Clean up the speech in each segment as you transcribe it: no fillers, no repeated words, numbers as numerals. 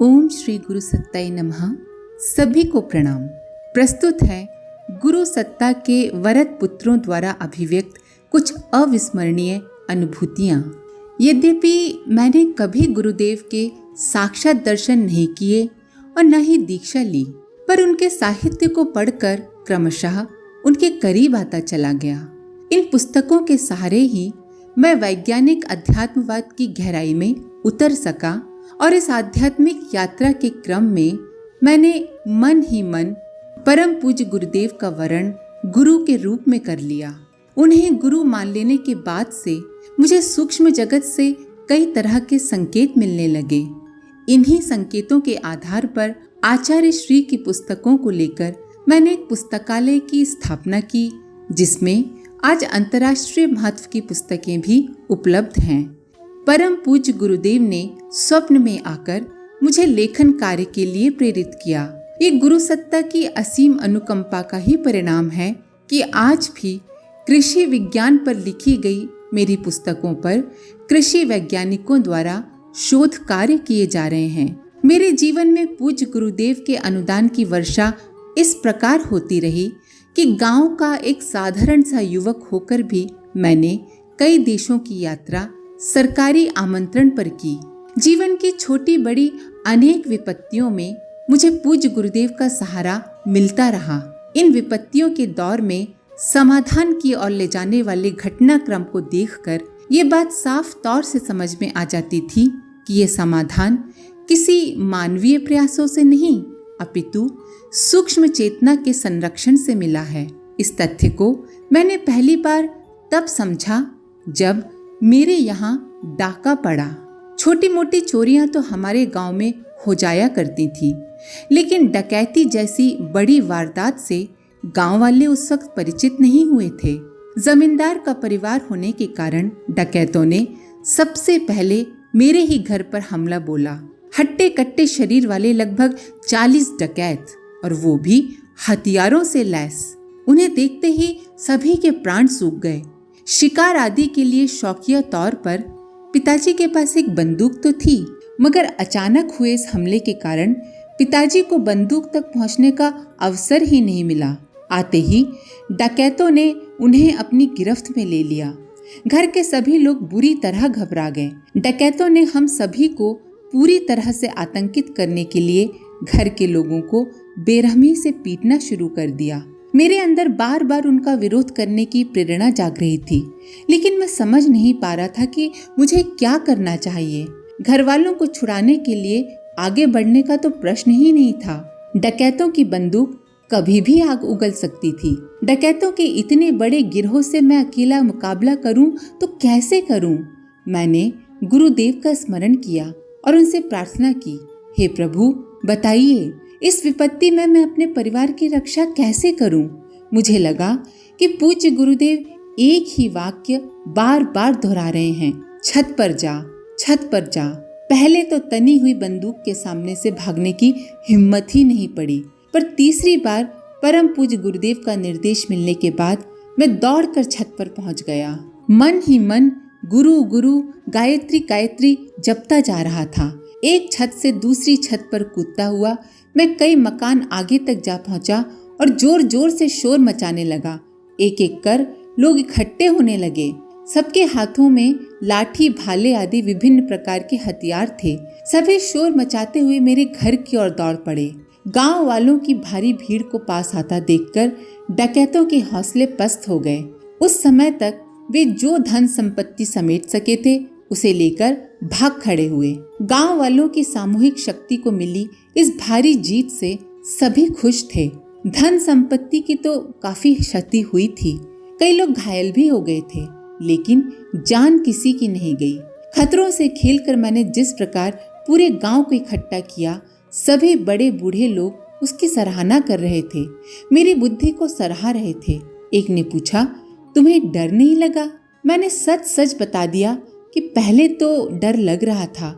ओम श्री गुरु सत्ताय नमः। सभी को प्रणाम। प्रस्तुत है गुरु सत्ता के वरद पुत्रों द्वारा अभिव्यक्त कुछ अविस्मरणीय अनुभूतियाँ। यद्यपि मैंने कभी गुरुदेव के साक्षात दर्शन नहीं किए और न ही दीक्षा ली, पर उनके साहित्य को पढ़कर क्रमशः उनके करीब आता चला गया। इन पुस्तकों के सहारे ही मैं वैज्ञानिक अध्यात्मवाद की गहराई में उतर सका और इस आध्यात्मिक यात्रा के क्रम में मैंने मन ही मन परम पूज्य गुरुदेव का वरण गुरु के रूप में कर लिया। उन्हें गुरु मान लेने के बाद से मुझे सूक्ष्म जगत से कई तरह के संकेत मिलने लगे। इन्हीं संकेतों के आधार पर आचार्य श्री की पुस्तकों को लेकर मैंने एक पुस्तकालय की स्थापना की, जिसमें आज अंतर्राष्ट्रीय महत्व की पुस्तकें भी उपलब्ध हैं। परम पूज्य गुरुदेव ने स्वप्न में आकर मुझे लेखन कार्य के लिए प्रेरित किया। ये गुरु सत्ता की असीम अनुकंपा का ही परिणाम है कि आज भी कृषि विज्ञान पर लिखी गई मेरी पुस्तकों पर कृषि वैज्ञानिकों द्वारा शोध कार्य किए जा रहे हैं। मेरे जीवन में पूज्य गुरुदेव के अनुदान की वर्षा इस प्रकार होती रही कि गांव का एक साधारण सा युवक होकर भी मैंने कई देशों की यात्रा सरकारी आमंत्रण पर की। जीवन की छोटी बड़ी अनेक विपत्तियों में मुझे पूज्य गुरुदेव का सहारा मिलता रहा। इन विपत्तियों के दौर में समाधान की ओर ले जाने वाले घटनाक्रम को देखकर ये बात साफ तौर से समझ में आ जाती थी कि ये समाधान किसी मानवीय प्रयासों से नहीं, अपितु सूक्ष्म चेतना के संरक्षण से मिला है। इस तथ्य को मैंने पहली बार तब समझा जब मेरे यहाँ डाका पड़ा। छोटी मोटी चोरियां तो हमारे गांव में हो जाया करती थी, लेकिन डकैती जैसी बड़ी वारदात से गांव वाले उस वक्त परिचित नहीं हुए थे। जमींदार का परिवार होने के कारण डकैतों ने सबसे पहले मेरे ही घर पर हमला बोला। हट्टे कट्टे शरीर वाले लगभग 40 डकैत, और वो भी हथियारों से लैस। उन्हें देखते ही सभी के प्राण सूख गए। शिकार आदि के लिए शौकिया तौर पर पिताजी के पास एक बंदूक तो थी, मगर अचानक हुए इस हमले के कारण पिताजी को बंदूक तक पहुंचने का अवसर ही नहीं मिला। आते ही डकैतों ने उन्हें अपनी गिरफ्त में ले लिया। घर के सभी लोग बुरी तरह घबरा गए। डकैतों ने हम सभी को पूरी तरह से आतंकित करने के लिए घर के लोगों को बेरहमी से पीटना शुरू कर दिया। मेरे अंदर बार बार उनका विरोध करने की प्रेरणा जाग रही थी, लेकिन मैं समझ नहीं पा रहा था कि मुझे क्या करना चाहिए। घर वालों को छुड़ाने के लिए आगे बढ़ने का तो प्रश्न ही नहीं था। डकैतों की बंदूक कभी भी आग उगल सकती थी। डकैतों के इतने बड़े गिरोह से मैं अकेला मुकाबला करूं तो कैसे करूं? मैंने गुरुदेव का स्मरण किया और उनसे प्रार्थना की, हे प्रभु बताइए, इस विपत्ति में मैं अपने परिवार की रक्षा कैसे करूं? मुझे लगा कि पूज्य गुरुदेव एक ही वाक्य बार बार दोहरा रहे हैं, छत पर जा, छत पर जा। पहले तो तनी हुई बंदूक के सामने से भागने की हिम्मत ही नहीं पड़ी, पर तीसरी बार परम पूज्य गुरुदेव का निर्देश मिलने के बाद मैं दौड़कर छत पर पहुंच गया। मन ही मन गुरु गुरु गायत्री गायत्री जपता जा रहा था। एक छत से दूसरी छत पर कूदता हुआ मैं कई मकान आगे तक जा पहुंचा और जोर जोर से शोर मचाने लगा। एक एक कर लोग इकट्ठे होने लगे। सबके हाथों में लाठी भाले आदि विभिन्न प्रकार के हथियार थे। सभी शोर मचाते हुए मेरे घर की ओर दौड़ पड़े। गांव वालों की भारी भीड़ को पास आता देखकर डकैतों के हौसले पस्त हो गए। उस समय तक वे जो धन संपत्ति समेट सके थे उसे लेकर भाग खड़े हुए। गांव वालों की सामूहिक शक्ति को मिली इस भारी जीत से सभी खुश थे। धन संपत्ति की तो काफी क्षति हुई थी, कई लोग घायल भी हो गए थे, लेकिन जान किसी की नहीं गई। खतरों से खेलकर मैंने जिस प्रकार पूरे गांव को इकट्ठा किया, सभी बड़े बूढ़े लोग उसकी सराहना कर रहे थे, मेरी बुद्धि को सराह रहे थे। एक ने पूछा, तुम्हें डर नहीं लगा? मैंने सच सच बता दिया कि पहले तो डर लग रहा था,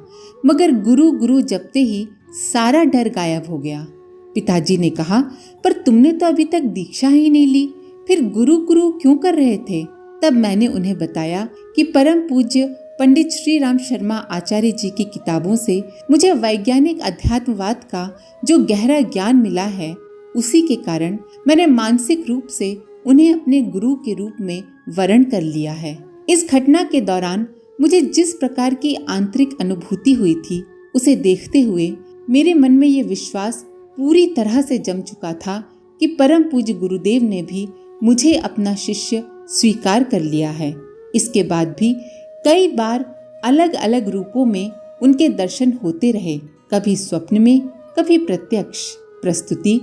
मगर गुरु गुरु जपते ही सारा डर गायब हो गया। पिताजी ने कहा, पर तुमने तो अभी तक दीक्षा ही नहीं ली, फिर गुरु गुरु क्यों कर रहे थे? तब मैंने उन्हें बताया कि परम पूज्य पंडित श्री राम शर्मा आचार्य जी की किताबों से मुझे वैज्ञानिक अध्यात्मवाद का जो गहरा ज्ञान मिला है, उसी के कारण मैंने मानसिक रूप से उन्हें अपने गुरु के रूप में वरण कर लिया है। इस घटना के दौरान मुझे जिस प्रकार की आंतरिक अनुभूति हुई थी, उसे देखते हुए मेरे मन में ये विश्वास पूरी तरह से जम चुका था कि परम पूज्य गुरुदेव ने भी मुझे अपना शिष्य स्वीकार कर लिया है। इसके बाद भी कई बार अलग अलग रूपों में उनके दर्शन होते रहे, कभी स्वप्न में, कभी प्रत्यक्ष। प्रस्तुति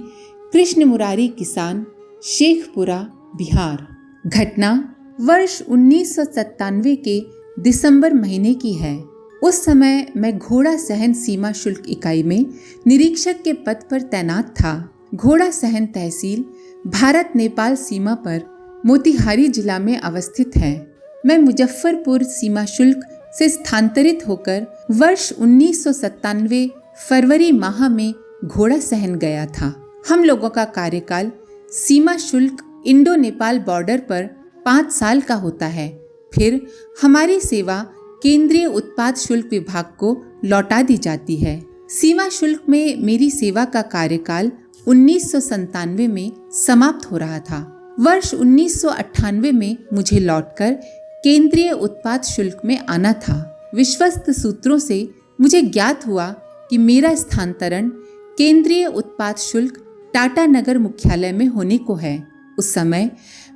कृष्ण मुरारी किसान, शेखपुरा, बिहार। घटना वर्ष 1997 के दिसंबर महीने की है। उस समय मैं घोड़ा सहन सीमा शुल्क इकाई में निरीक्षक के पद पर तैनात था। घोड़ा सहन तहसील भारत नेपाल सीमा पर मोतिहारी जिला में अवस्थित है। मैं मुजफ्फरपुर सीमा शुल्क से स्थानांतरित होकर वर्ष 1997 फरवरी माह में घोड़ा सहन गया था। हम लोगों का कार्यकाल सीमा शुल्क इंडो नेपाल बॉर्डर पर 5 साल का होता है। फिर हमारी सेवा केंद्रीय उत्पाद शुल्क विभाग को लौटा दी जाती है। सीमा शुल्क में मेरी सेवा का कार्यकाल 1997 में समाप्त हो रहा था। वर्ष 1998 में मुझे लौटकर केंद्रीय उत्पाद शुल्क में आना था। विश्वस्त सूत्रों से मुझे ज्ञात हुआ कि मेरा स्थानांतरण केंद्रीय उत्पाद शुल्क टाटा नगर मुख्यालय में होने को है। उस समय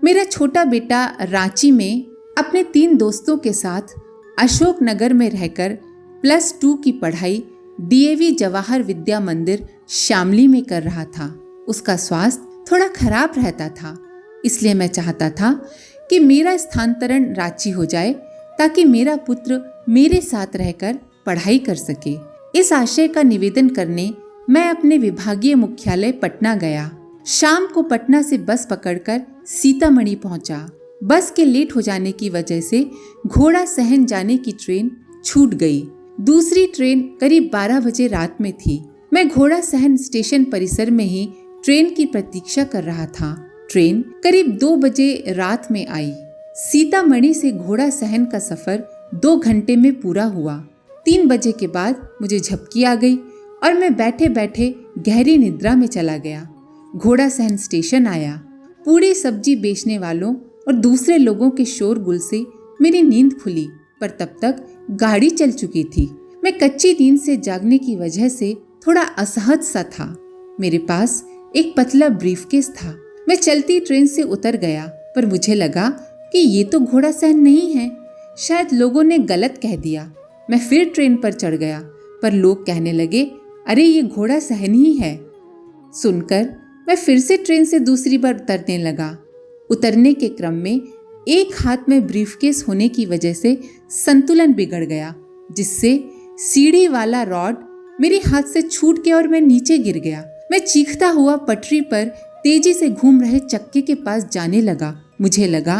मेरा छोटा बेटा रांची में अपने 3 दोस्तों के साथ अशोक नगर में रहकर +2 की पढ़ाई DAV जवाहर विद्या मंदिर शामली में कर रहा था। उसका स्वास्थ्य थोड़ा खराब रहता था, इसलिए मैं चाहता था कि मेरा स्थानांतरण रांची हो जाए ताकि मेरा पुत्र मेरे साथ रहकर पढ़ाई कर सके। इस आशय का निवेदन करने मैं अपने विभागीय मुख्यालय पटना गया। शाम को पटना से बस पकड़कर सीतामढ़ी पहुंचा। बस के लेट हो जाने की वजह से घोड़ा सहन जाने की ट्रेन छूट गई। दूसरी ट्रेन करीब 12 बजे रात में थी। मैं घोड़ा सहन स्टेशन परिसर में ही ट्रेन की प्रतीक्षा कर रहा था। ट्रेन करीब 2 बजे रात में आई। सीतामढ़ी से घोड़ा सहन का सफर 2 घंटे में पूरा हुआ। 3 बजे के बाद मुझे झपकी आ गई और मैं बैठे बैठे गहरी निद्रा में चला गया। घोड़ा सहन स्टेशन आया। पूड़ी सब्जी बेचने वालों और दूसरे लोगों के शोरगुल से मेरी नींद खुली, पर तब तक गाड़ी चल चुकी थी। मैं कच्ची नींद से जागने की वजह से थोड़ा असहज सा था। मेरे पास एक पतला ब्रीफकेस था। मैं चलती ट्रेन से उतर गया, पर मुझे लगा कि ये तो घोड़ा सहन नहीं है। शायद लोगों ने गलत कह दिया। मैं फिर ट्रेन पर चढ़ गया, पर लोग कहने लगे, अरे ये घोड़ा सहन ही है। सुनकर मैं फिर से ट्रेन से दूसरी बार उतरने लगा। उतरने के क्रम में एक हाथ में ब्रीफकेस होने की वजह से संतुलन बिगड़ गया, जिससे सीढ़ी वाला रॉड मेरे हाथ से छूट गया और मैं नीचे गिर गया। मैं चीखता हुआ पटरी पर तेजी से घूम रहे चक्के के पास जाने लगा। मुझे लगा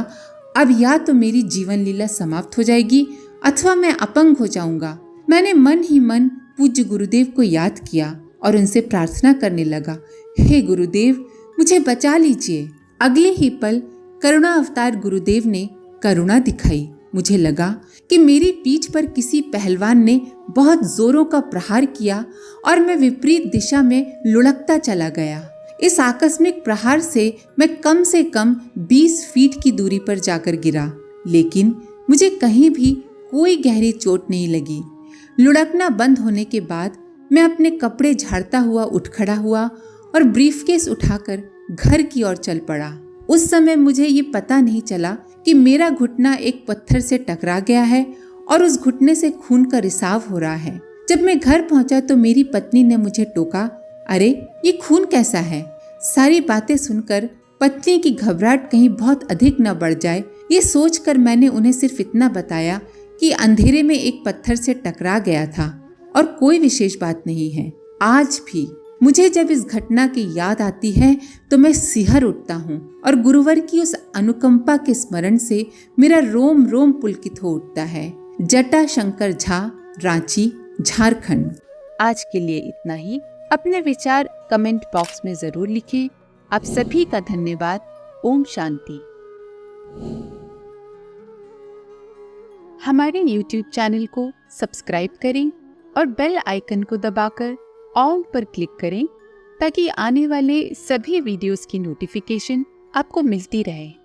अब या तो मेरी जीवन लीला समाप्त हो जाएगी अथवा मैं अपंग हो जाऊंगा। मैंने मन ही मन पूज्य गुरुदेव को याद किया और उनसे प्रार्थना करने लगा, हे गुरुदेव, मुझे बचा लीजिए। अगले ही पल करुणा अवतार गुरुदेव ने करुणा दिखाई। मुझे लगा कि मेरी पीठ पर किसी पहलवान ने बहुत जोरों का प्रहार किया और मैं विपरीत दिशा में लुढ़कता चला गया। इस आकस्मिक प्रहार से मैं से कम 20 फीट की दूरी पर जाकर गिरा, लेकिन मुझे कहीं भी कोई गहरी चोट नहीं लगी। लुढ़कना बंद होने के बाद मैं अपने कपड़े झाड़ता हुआ उठ खड़ा हुआ और ब्रीफकेस उठाकर घर की ओर चल पड़ा। उस समय मुझे ये पता नहीं चला कि मेरा घुटना एक पत्थर से टकरा गया है और उस घुटने से खून का रिसाव हो रहा है। जब मैं घर पहुंचा तो मेरी पत्नी ने मुझे टोका, अरे ये खून कैसा है? सारी बातें सुनकर पत्नी की घबराहट कहीं बहुत अधिक न बढ़ जाए, ये सोचकर मैंने उन्हें सिर्फ इतना बताया कि अंधेरे में एक पत्थर से टकरा गया था और कोई विशेष बात नहीं है। आज भी मुझे जब इस घटना की याद आती है तो मैं सिहर उठता हूँ और गुरुवर की उस अनुकंपा के स्मरण से मेरा रोम रोम पुलकित हो उठता है। जटा शंकर झा, रांची, झारखंड। आज के लिए इतना ही। अपने विचार कमेंट बॉक्स में जरूर लिखें। आप सभी का धन्यवाद। ओम शांति। हमारे YouTube चैनल को सब्सक्राइब करें और बेल आइकन को दबाकर ऑल पर क्लिक करें ताकि आने वाले सभी वीडियोस की नोटिफिकेशन आपको मिलती रहे।